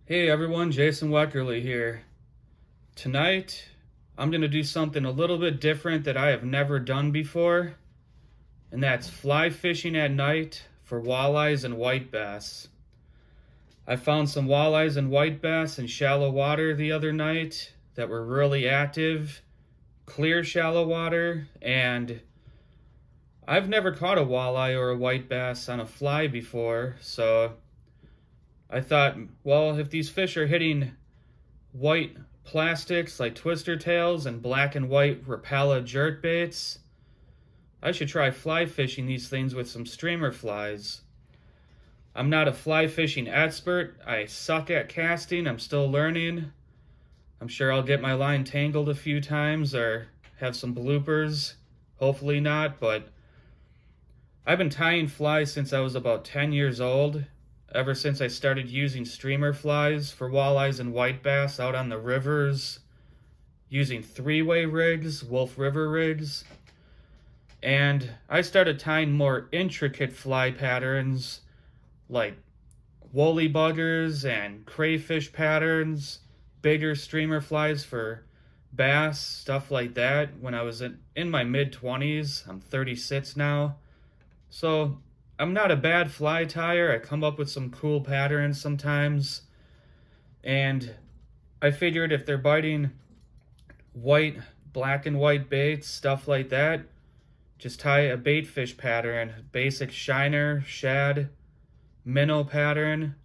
Hey everyone, Jason Weckerle here. Tonight, I'm going to do something a little bit different that I have never done before, and that's fly fishing at night for walleyes and white bass. I found some walleyes and white bass in shallow water the other night that were really active, clear shallow water, and I've never caught a walleye or a white bass on a fly before, so I thought, well, if these fish are hitting white plastics like twister tails and black and white Rapala jerkbaits, I should try fly fishing these things with some streamer flies. I'm not a fly fishing expert. I suck at casting. I'm still learning. I'm sure I'll get my line tangled a few times or have some bloopers. Hopefully not, but I've been tying flies since I was about 10 years old. Ever since I started using streamer flies for walleyes and white bass out on the rivers, using three-way rigs, Wolf River rigs, and I started tying more intricate fly patterns like woolly buggers and crayfish patterns, bigger streamer flies for bass, stuff like that when I was in my mid-20s. I'm 36 now, so I'm not a bad fly tyer. I come up with some cool patterns sometimes. And I figured if they're biting white, black and white baits, stuff like that, just tie a bait fish pattern, basic shiner, shad, minnow pattern,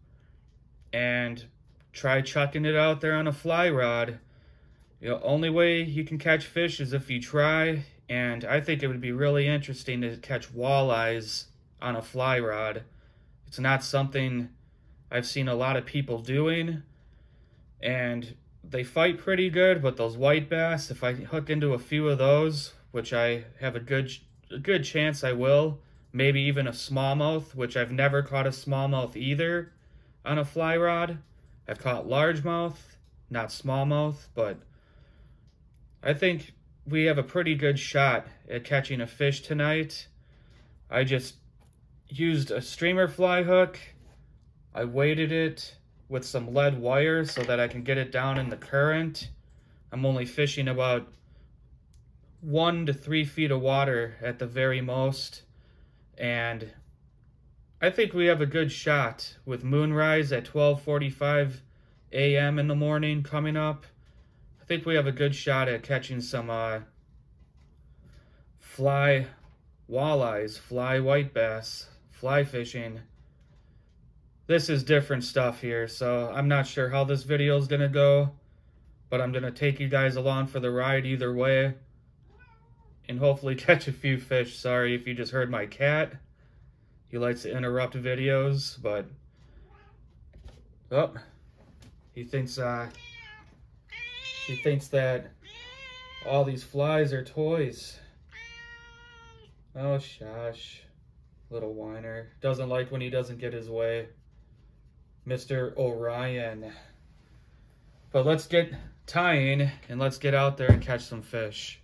and try chucking it out there on a fly rod. The only way you can catch fish is if you try, and I think it would be really interesting to catch walleyes on a fly rod. It's not something I've seen a lot of people doing, and they fight pretty good, but those white bass, if I hook into a few of those, which I have a good chance I will, maybe even a smallmouth, which I've never caught a smallmouth either on a fly rod. I've caught largemouth, not smallmouth, but I think we have a pretty good shot at catching a fish tonight. I just used a streamer fly hook. I weighted it with some lead wire so that I can get it down in the current. I'm only fishing about 1 to 3 feet of water at the very most, and I think we have a good shot with moonrise at 12:45 a.m. in the morning coming up. I think we have a good shot at catching some fly walleyes, fly white bass, fly fishing. This is different stuff here, so I'm not sure how this video is gonna go, but I'm gonna take you guys along for the ride either way and hopefully catch a few fish. Sorry if you just heard my cat. He likes to interrupt videos, but oh, he thinks that all these flies are toys. Oh, shush. Little whiner. Doesn't like when he doesn't get his way. Mr. Orion. But let's get tying and let's get out there and catch some fish.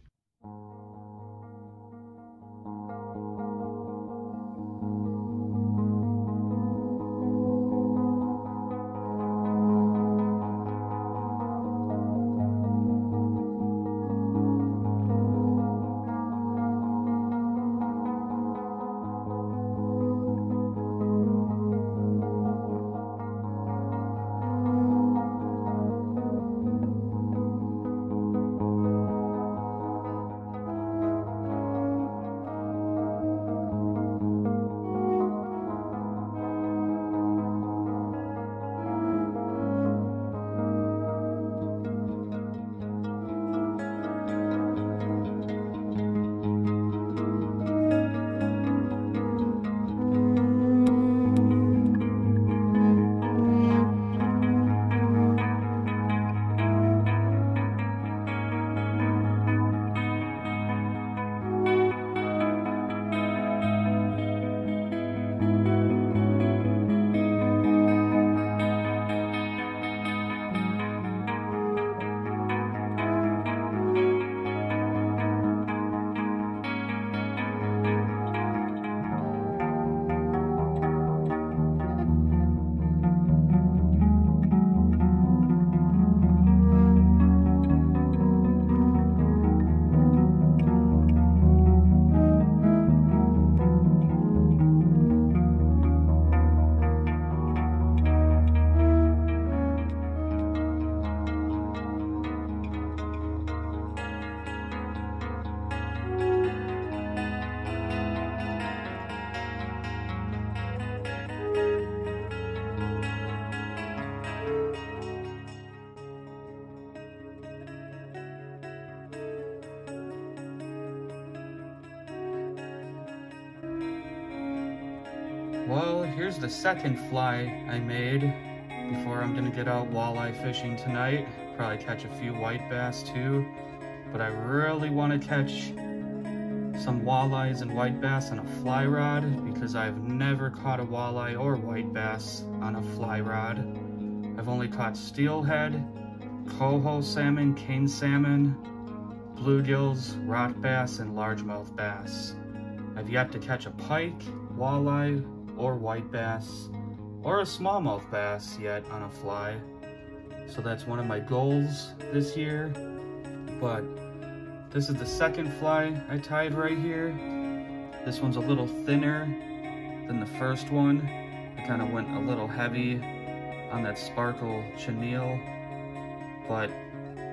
Well, here's the second fly I made before I'm gonna get out walleye fishing tonight. Probably catch a few white bass too, but I really want to catch some walleyes and white bass on a fly rod because I've never caught a walleye or white bass on a fly rod. I've only caught steelhead, coho salmon, king salmon, bluegills, rock bass, and largemouth bass. I've yet to catch a pike, walleye, or white bass, or a smallmouth bass yet on a fly. So that's one of my goals this year. But this is the second fly I tied right here. This one's a little thinner than the first one. I kind of went a little heavy on that sparkle chenille. But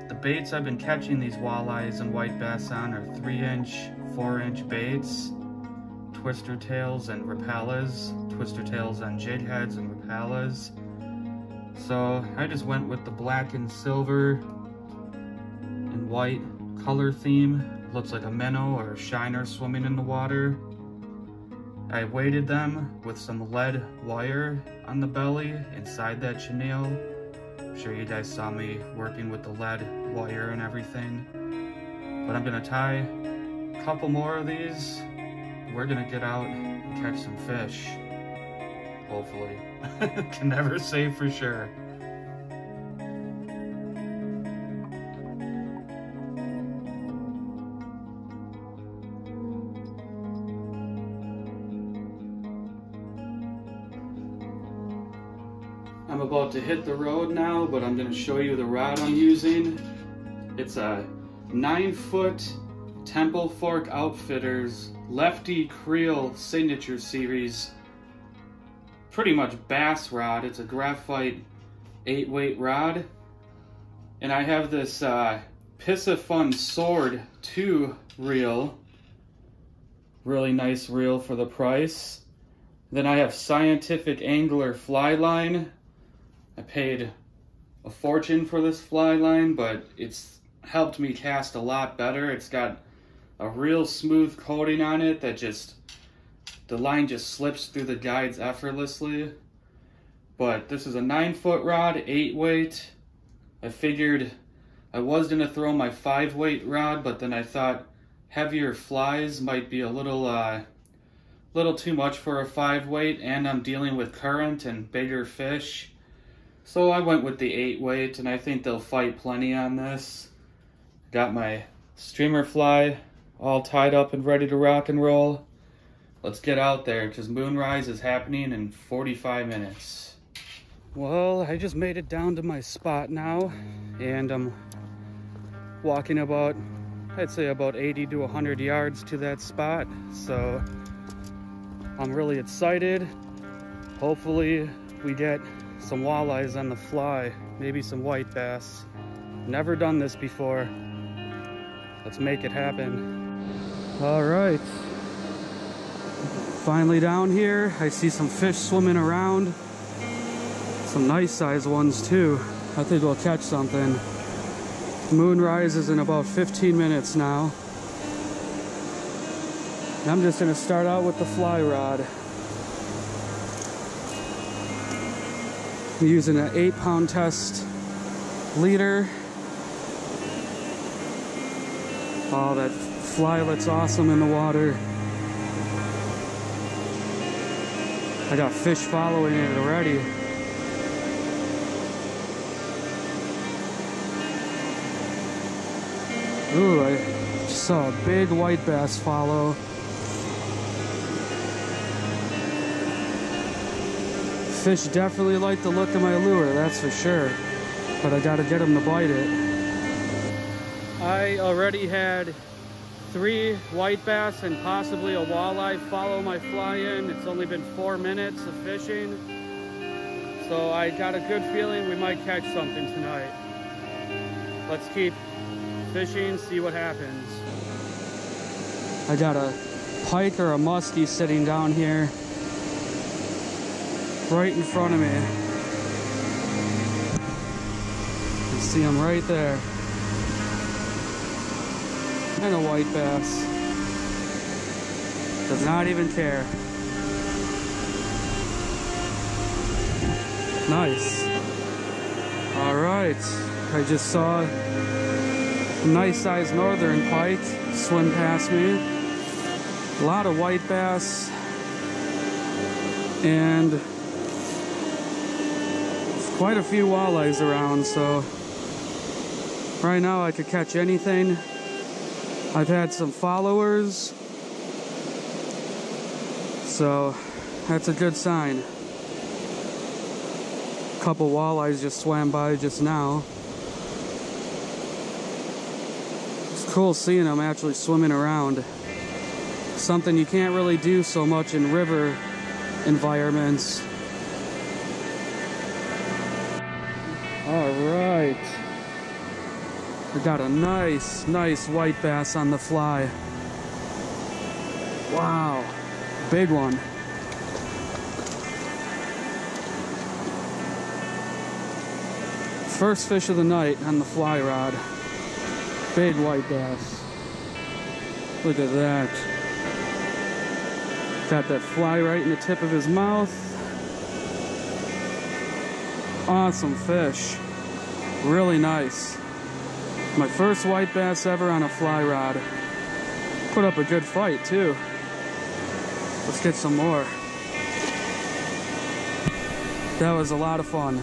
the baits I've been catching these walleyes and white bass on are 3-inch, 4-inch baits, twister tails and rapalas, twister tails on jig heads and rapalas. So I just went with the black and silver and white color theme. Looks like a minnow or a shiner swimming in the water. I weighted them with some lead wire on the belly inside that chenille. I'm sure you guys saw me working with the lead wire and everything. But I'm gonna tie a couple more of these. We're gonna get out and catch some fish. Hopefully. Can never say for sure. I'm about to hit the road now, but I'm gonna show you the rod I'm using. It's a 9-foot Temple Fork Outfitters Lefty Creel Signature Series. Pretty much bass rod. It's a graphite 8-weight rod. And I have this Piscifun Sword 2 reel. Really nice reel for the price. Then I have Scientific Angler fly line. I paid a fortune for this fly line, but it's helped me cast a lot better. It's got a real smooth coating on it that the line just slips through the guides effortlessly. But this is a 9-foot rod, 8-weight. I figured I was gonna throw my 5-weight rod, but then I thought heavier flies might be a little too much for a 5-weight, and I'm dealing with current and bigger fish. So I went with the 8-weight, and I think they'll fight plenty on this. Got my streamer fly all tied up and ready to rock and roll. Let's get out there, because moonrise is happening in 45 minutes. Well, I just made it down to my spot now, and I'm walking about, I'd say about 80 to 100 yards to that spot. So I'm really excited. Hopefully we get some walleyes on the fly, maybe some white bass. Never done this before. Let's make it happen. All right, finally down here. I see some fish swimming around, some nice sized ones too. I think we'll catch something. Moonrise is in about 15 minutes now. I'm just gonna start out with the fly rod. I'm using an 8-pound test leader. Oh, that flylet's awesome in the water. I got fish following it already. Ooh, I just saw a big white bass follow. Fish definitely like the look of my lure, that's for sure. But I gotta get them to bite it. I already had 3 white bass and possibly a walleye follow my fly in. It's only been 4 minutes of fishing. So I got a good feeling we might catch something tonight. Let's keep fishing, see what happens. I got a pike or a muskie sitting down here right in front of me. You see him right there. And a white bass. Does not even care. Nice. All right, I just saw a nice sized northern pike swim past me. A lot of white bass and quite a few walleyes around, so right now I could catch anything. I've had some followers, so that's a good sign. A couple walleyes just swam by just now. It's cool seeing them actually swimming around. Something you can't really do so much in river environments. All right. We got a nice white bass on the fly. Wow, big one. First fish of the night on the fly rod. Big white bass. Look at that. Got that fly right in the tip of his mouth. Awesome fish. Really nice. My first white bass ever on a fly rod. Put up a good fight too. Let's get some more. That was a lot of fun.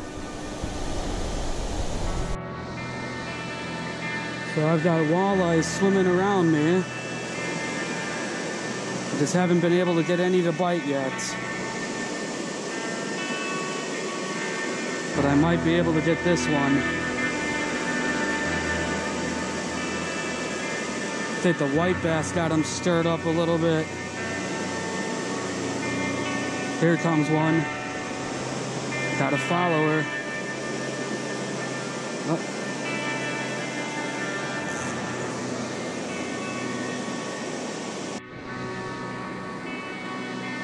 So I've got walleyes swimming around me. I just haven't been able to get any to bite yet. But I might be able to get this one. I think the white bass got him stirred up a little bit. Here comes one. Got a follower. Oh.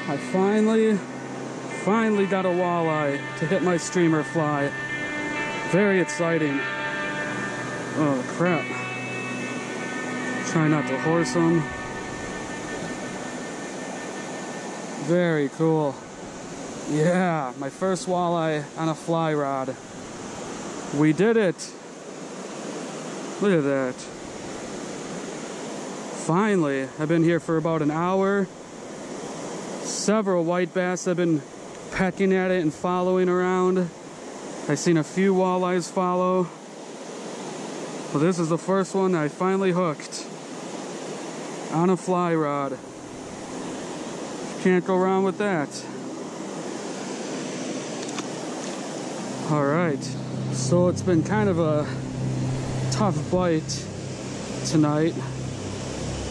I finally got a walleye to hit my streamer fly. Very exciting. Oh crap. Try not to horse them. Very cool. Yeah, my first walleye on a fly rod. We did it. Look at that. Finally, I've been here for about an hour. Several white bass have been pecking at it and following around. I've seen a few walleyes follow. Well, this is the first one I finally hooked on a fly rod. Can't go wrong with that. All right, so it's been kind of a tough bite tonight.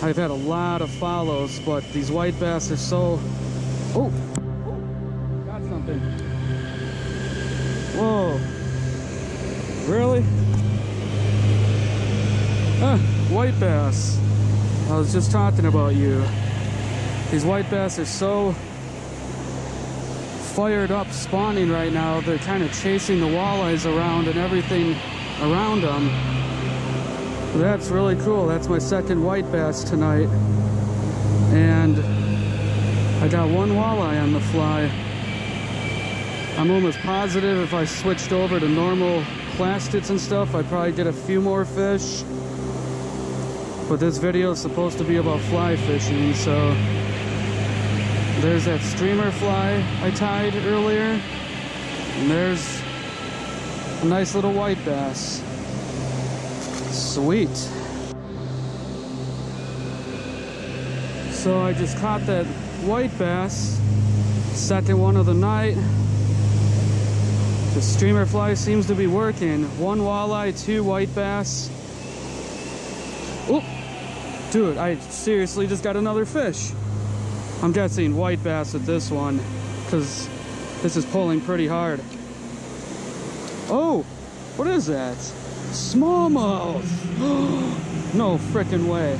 I've had a lot of follows, but these white bass are so... Oh, got something. Whoa, really? White bass. I was just talking about you. These white bass are so fired up spawning right now. They're kind of chasing the walleyes around and everything around them. That's really cool. That's my second white bass tonight. And I got one walleye on the fly. I'm almost positive if I switched over to normal plastics and stuff, I'd probably get a few more fish. But this video is supposed to be about fly fishing, so there's that streamer fly I tied earlier, and there's a nice little white bass. Sweet. So I just caught that white bass, second one of the night. The streamer fly seems to be working. One walleye, two white bass. Oh, dude, I seriously just got another fish. I'm guessing white bass with this one, because this is pulling pretty hard. Oh, what is that? Smallmouth. No frickin' way.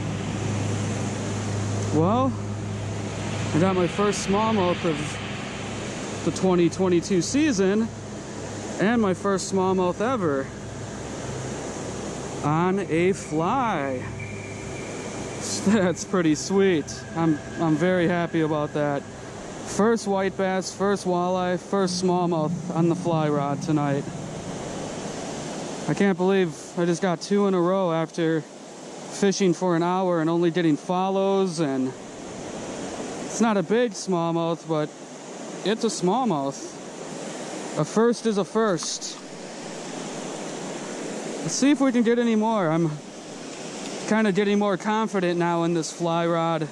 Well, I got my first smallmouth of the 2022 season, and my first smallmouth ever on a fly. That's pretty sweet. I'm very happy about that. First white bass, first walleye, first smallmouth on the fly rod tonight. I can't believe I just got 2 in a row after fishing for an hour and only getting follows. And it's not a big smallmouth, but it's a smallmouth. A first is a first. Let's see if we can get any more. I'm kind of getting more confident now in this fly rod.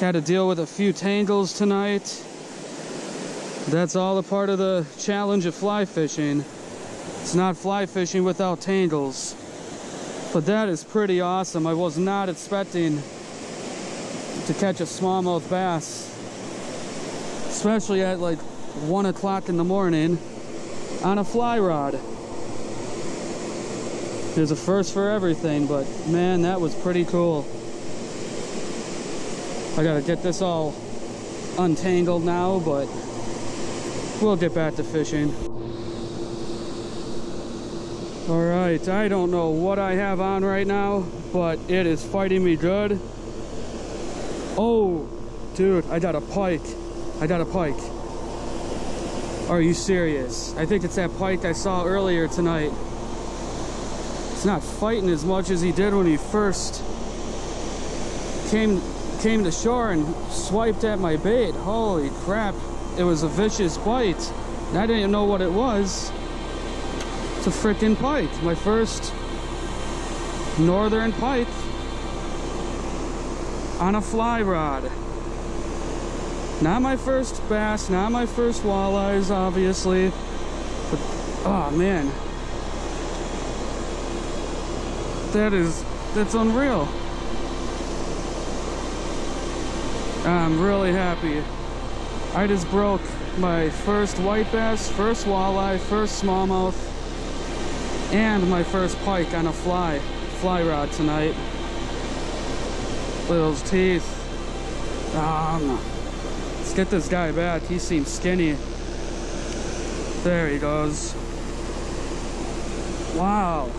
Had to deal with a few tangles tonight. That's all a part of the challenge of fly fishing. It's not fly fishing without tangles. But that is pretty awesome. I was not expecting to catch a smallmouth bass, especially at like 1 o'clock in the morning on a fly rod. There's a first for everything, but man, that was pretty cool. I gotta get this all untangled now, but we'll get back to fishing. All right, I don't know what I have on right now, but it is fighting me good. Oh, dude, I got a pike. I got a pike. Are you serious? I think it's that pike I saw earlier tonight. It's not fighting as much as he did when he first came to shore and swiped at my bait. Holy crap, it was a vicious bite. And I didn't even know what it was. It's a freaking pike. My first northern pike on a fly rod. Not my first bass, not my first walleyes, obviously. But, oh man. That's unreal. I'm really happy. I just broke my first white bass, first walleye, first smallmouth, and my first pike on a fly rod tonight. Look at those teeth. Let's get this guy back. He seems skinny. There he goes. Wow.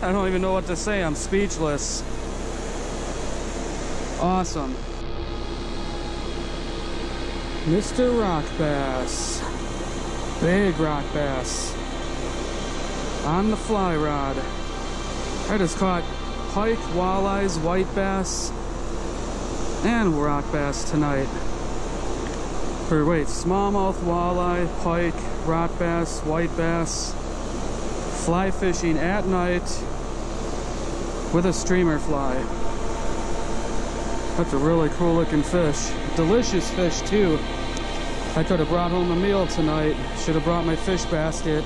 I don't even know what to say. I'm speechless. Awesome. Mr. Rock Bass. Big rock bass. On the fly rod. I just caught pike, walleyes, white bass, and rock bass tonight. Or wait, smallmouth, walleye, pike, rock bass, white bass. Fly fishing at night with a streamer fly. That's a really cool looking fish. Delicious fish too. I could have brought home a meal tonight. Should have brought my fish basket.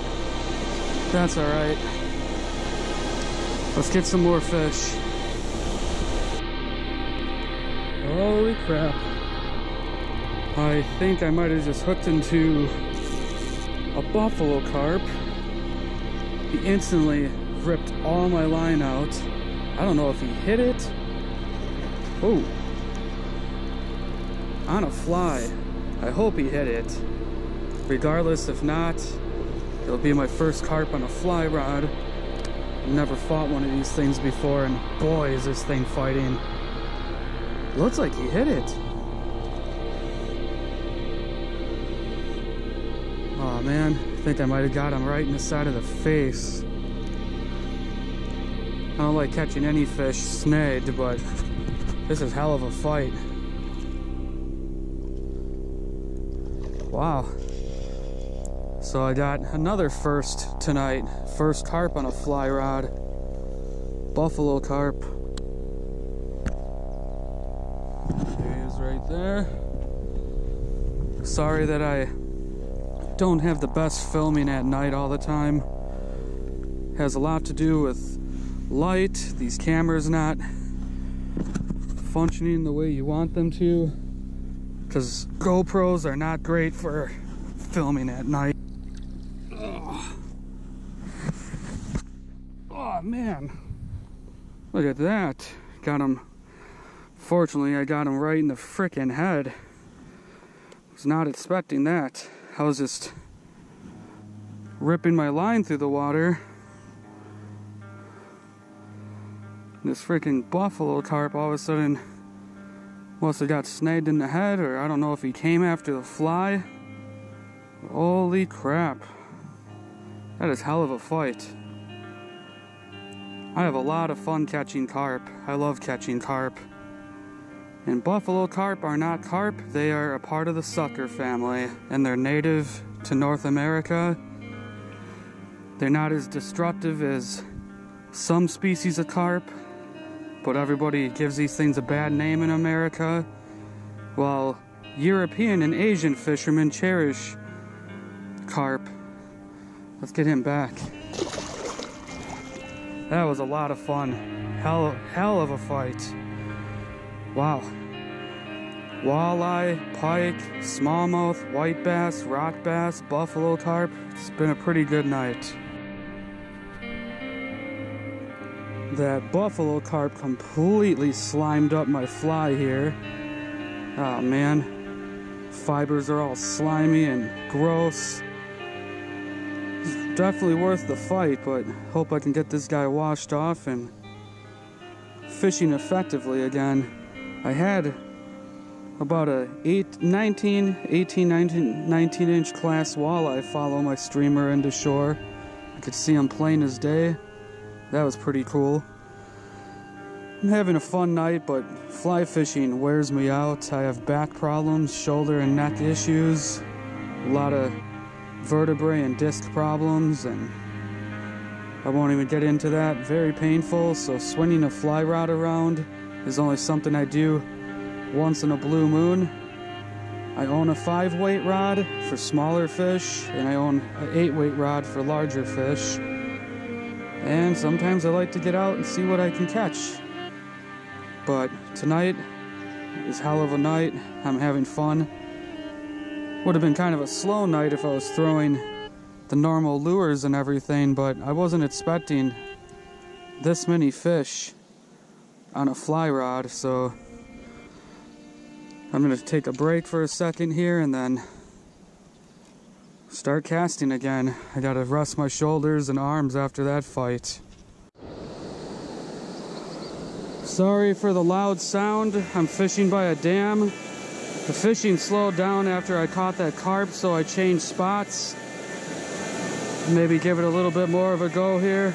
That's alright. Let's get some more fish. Holy crap. I think I might have just hooked into a buffalo carp. He instantly ripped all my line out. I don't know if he hit it. Oh. On a fly. I hope he hit it. Regardless, if not, it'll be my first carp on a fly rod. Never fought one of these things before, and boy, is this thing fighting. Looks like he hit it. Oh man, I think I might have got him right in the side of the face. I don't like catching any fish snagged, but this is hell of a fight. Wow. So I got another first tonight. First carp on a fly rod. Buffalo carp. There he is right there. Sorry that I don't have the best filming at night all the time. Has a lot to do with light, these cameras not functioning the way you want them to, because GoPros are not great for filming at night. Oh man, look at that. Got him. Fortunately, I got him right in the frickin' head. Was not expecting that. I was just ripping my line through the water. This freaking buffalo carp all of a sudden Must have got snagged in the head, or I don't know if he came after the fly. Holy crap. That is hell of a fight. I have a lot of fun catching carp. I love catching carp. And buffalo carp are not carp, they are a part of the sucker family, and they're native to North America. They're not as destructive as some species of carp, but everybody gives these things a bad name in America, while European and Asian fishermen cherish carp. Let's get him back. That was a lot of fun. Hell of a fight. Wow. Walleye, pike, smallmouth, white bass, rock bass, buffalo carp. It's been a pretty good night. That buffalo carp completely slimed up my fly here. Oh man. Fibers are all slimy and gross. It's definitely worth the fight, but hope I can get this guy washed off and fishing effectively again. I had about a 19 inch class walleye follow my streamer into shore. I could see him plain as day. That was pretty cool. I'm having a fun night, but fly fishing wears me out. I have back problems, shoulder and neck issues, a lot of vertebrae and disc problems, and I won't even get into that. Very painful, so swinging a fly rod around is only something I do once in a blue moon. I own a 5-weight rod for smaller fish, and I own an 8-weight rod for larger fish. And sometimes I like to get out and see what I can catch. But tonight is hell of a night. I'm having fun. Would have been kind of a slow night if I was throwing the normal lures and everything, but I wasn't expecting this many fish on a fly rod, so I'm going to take a break for a second here and then start casting again. I got to rest my shoulders and arms after that fight. Sorry for the loud sound. I'm fishing by a dam. The fishing slowed down after I caught that carp, so I changed spots. Maybe give it a little bit more of a go here.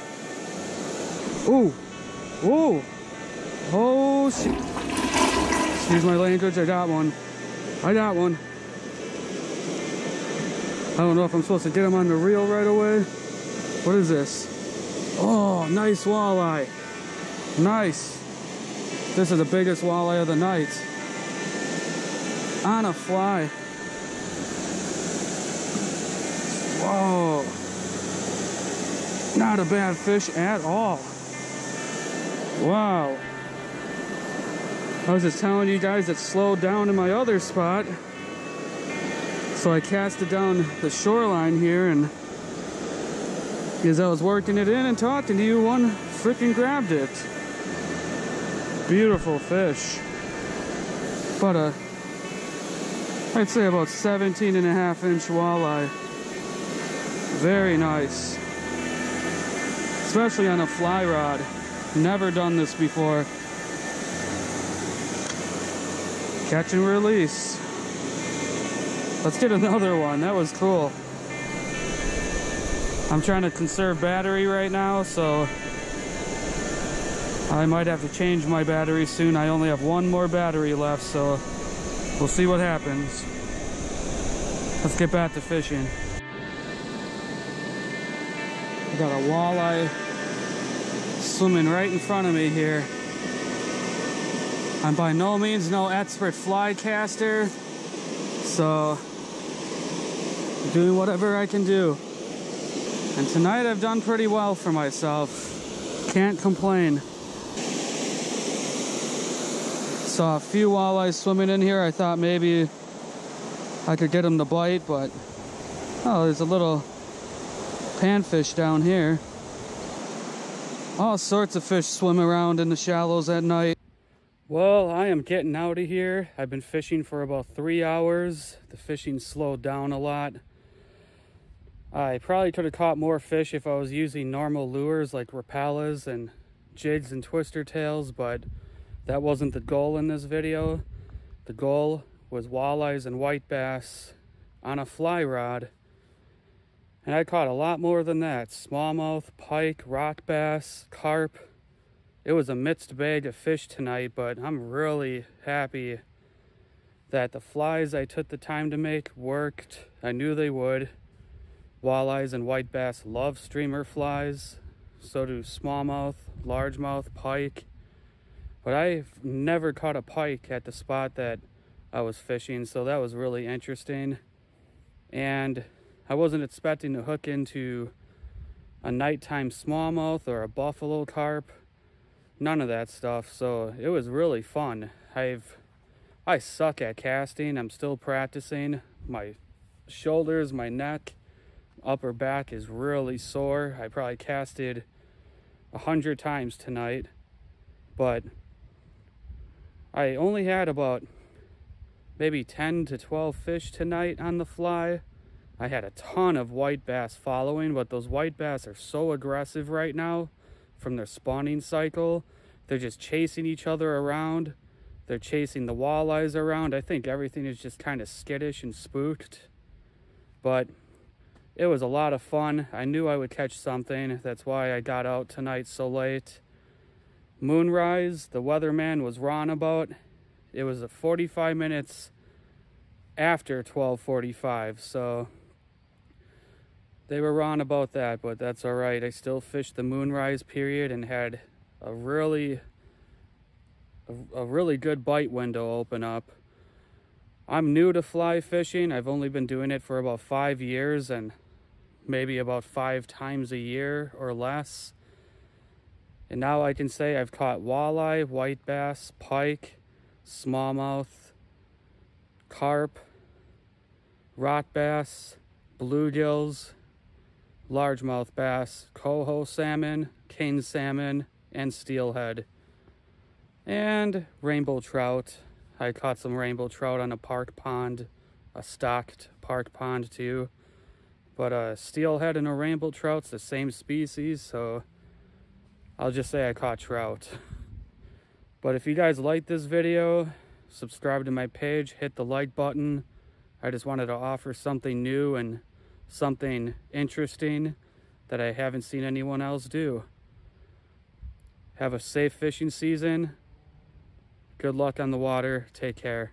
Ooh! Ooh! Oh, shit. Excuse my language, I got one. I got one. I don't know if I'm supposed to get him on the reel right away. What is this? Oh, nice walleye. Nice. This is the biggest walleye of the night. On a fly. Whoa. Not a bad fish at all. Wow. I was just telling you guys it slowed down in my other spot. So I cast it down the shoreline here, and as I was working it in and talking to you, one freaking grabbed it. Beautiful fish. But I'd say about 17.5-inch walleye. Very nice. Especially on a fly rod. Never done this before. Catch and release. Let's get another one. That was cool. I'm trying to conserve battery right now, so I might have to change my battery soon. I only have one more battery left, so we'll see what happens. Let's get back to fishing. I got a walleye swimming right in front of me here. I'm by no means no expert fly caster, so I'm doing whatever I can do. And tonight I've done pretty well for myself. Can't complain. Saw a few walleyes swimming in here. I thought maybe I could get them to bite, but oh, there's a little panfish down here. All sorts of fish swim around in the shallows at night. Well, I am getting out of here. I've been fishing for about 3 hours. The fishing slowed down a lot. I probably could have caught more fish if I was using normal lures like Rapalas and jigs and twister tails, but that wasn't the goal in this video. The goal was walleyes and white bass on a fly rod. And I caught a lot more than that. Smallmouth, pike, rock bass, carp. It was a mixed bag of fish tonight, but I'm really happy that the flies I took the time to make worked. I knew they would. Walleyes and white bass love streamer flies. So do smallmouth, largemouth, pike. But I've never caught a pike at the spot that I was fishing, so that was really interesting. And I wasn't expecting to hook into a nighttime smallmouth or a buffalo carp. None of that stuff, so it was really fun. I suck at casting. I'm still practicing. My shoulders, my neck, upper back is really sore. I probably casted 100 times tonight, but I only had about maybe 10 to 12 fish tonight on the fly. I had a ton of white bass following, but those white bass are so aggressive right now from their spawning cycle. They're just chasing each other around. They're chasing the walleyes around. I think everything is just kind of skittish and spooked. But it was a lot of fun. I knew I would catch something. That's why I got out tonight so late. Moonrise, the weatherman was wrong about. It was 45 minutes after 12:45, so they were wrong about that, but that's all right. I still fished the moonrise period and had a really good bite window open up. I'm new to fly fishing. I've only been doing it for about 5 years and maybe about 5 times a year or less. And now I can say I've caught walleye, white bass, pike, smallmouth, carp, rock bass, bluegills, largemouth bass, coho salmon, king salmon, and steelhead. And rainbow trout. I caught some rainbow trout on a park pond, a stocked park pond too. But a steelhead and a rainbow trout's the same species, so I'll just say I caught trout. But if you guys like this video, subscribe to my page, hit the like button. I just wanted to offer something new and something interesting that I haven't seen anyone else do. Have a safe fishing season. Good luck on the water. Take care.